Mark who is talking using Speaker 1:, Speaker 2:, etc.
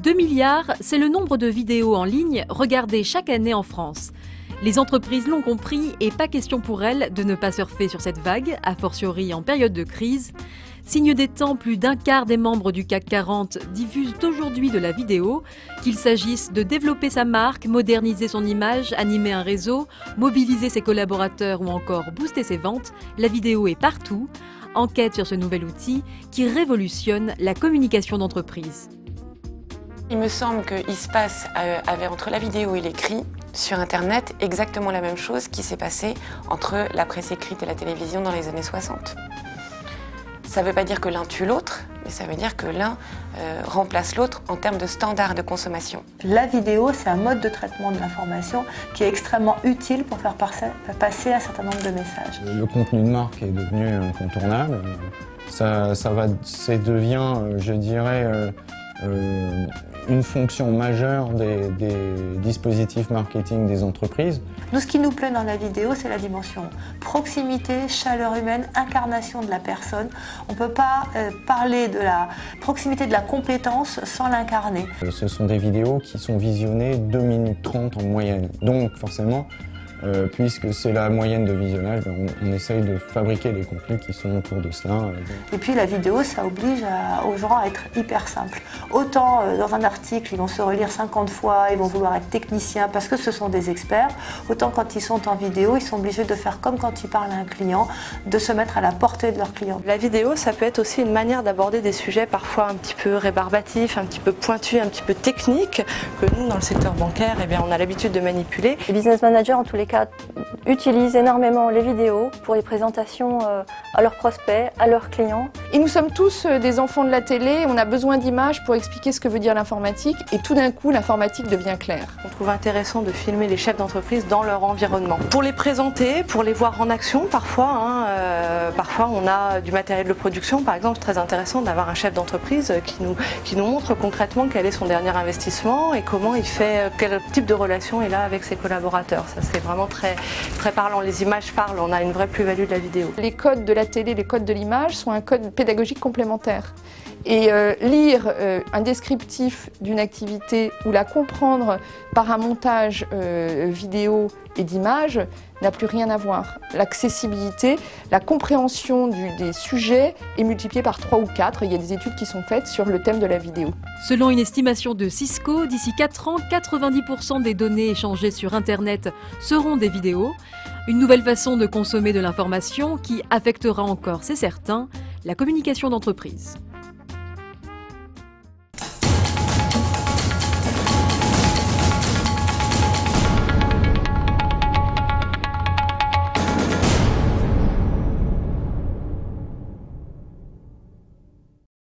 Speaker 1: 2 milliards, c'est le nombre de vidéos en ligne regardées chaque année en France. Les entreprises l'ont compris et pas question pour elles de ne pas surfer sur cette vague, a fortiori en période de crise. Signe des temps, plus d'un quart des membres du CAC 40 diffusent aujourd'hui de la vidéo. Qu'il s'agisse de développer sa marque, moderniser son image, animer un réseau, mobiliser ses collaborateurs ou encore booster ses ventes, la vidéo est partout. Enquête sur ce nouvel outil qui révolutionne la communication d'entreprise.
Speaker 2: Il me semble qu'il se passe entre la vidéo et l'écrit sur Internet exactement la même chose qui s'est passé entre la presse écrite et la télévision dans les années 60. Ça ne veut pas dire que l'un tue l'autre, mais ça veut dire que l'un remplace l'autre en termes de standards de consommation.
Speaker 3: La vidéo, c'est un mode de traitement de l'information qui est extrêmement utile pour faire passer un certain nombre de messages.
Speaker 4: Le contenu de marque est devenu incontournable. Ça devient, je dirais, une fonction majeure des dispositifs marketing des entreprises.
Speaker 3: Nous, ce qui nous plaît dans la vidéo, c'est la dimension proximité, chaleur humaine, incarnation de la personne. On ne peut pas parler de la proximité de la compétence sans l'incarner.
Speaker 4: Ce sont des vidéos qui sont visionnées 2 minutes 30 en moyenne. Donc forcément, puisque c'est la moyenne de visionnage, on essaye de fabriquer les contenus qui sont autour de cela.
Speaker 3: Et puis la vidéo, ça oblige aux gens à être hyper simples. Autant dans un article, ils vont se relire 50 fois, ils vont vouloir être techniciens parce que ce sont des experts, autant quand ils sont en vidéo, ils sont obligés de faire comme quand ils parlent à un client, de se mettre à la portée de leur client.
Speaker 5: La vidéo, ça peut être aussi une manière d'aborder des sujets parfois un petit peu rébarbatifs, un petit peu pointus, un petit peu techniques, que nous, dans le secteur bancaire, eh bien, on a l'habitude de manipuler.
Speaker 6: Les business managers, en tous les cas, utilisent énormément les vidéos pour les présentations à leurs prospects, à leurs clients.
Speaker 7: Et nous sommes tous des enfants de la télé, on a besoin d'images pour expliquer ce que veut dire l'informatique et tout d'un coup l'informatique devient claire.
Speaker 5: On trouve intéressant de filmer les chefs d'entreprise dans leur environnement. Pour les présenter, pour les voir en action parfois. Parfois on a du matériel de production, par exemple, c'est très intéressant d'avoir un chef d'entreprise qui nous montre concrètement quel est son dernier investissement et comment il fait, quel type de relation il a avec ses collaborateurs. Ça c'est vraiment très parlant, les images parlent, on a une vraie plus-value de la vidéo.
Speaker 7: Les codes de la télé, les codes de l'image sont un code pédagogique complémentaire. Et lire un descriptif d'une activité ou la comprendre par un montage vidéo et d'image n'a plus rien à voir. L'accessibilité, la compréhension des sujets est multipliée par 3 ou 4. Il y a des études qui sont faites sur le thème de la vidéo.
Speaker 1: Selon une estimation de Cisco, d'ici 4 ans, 90% des données échangées sur Internet seront des vidéos. Une nouvelle façon de consommer de l'information qui affectera encore, c'est certain, la communication d'entreprise.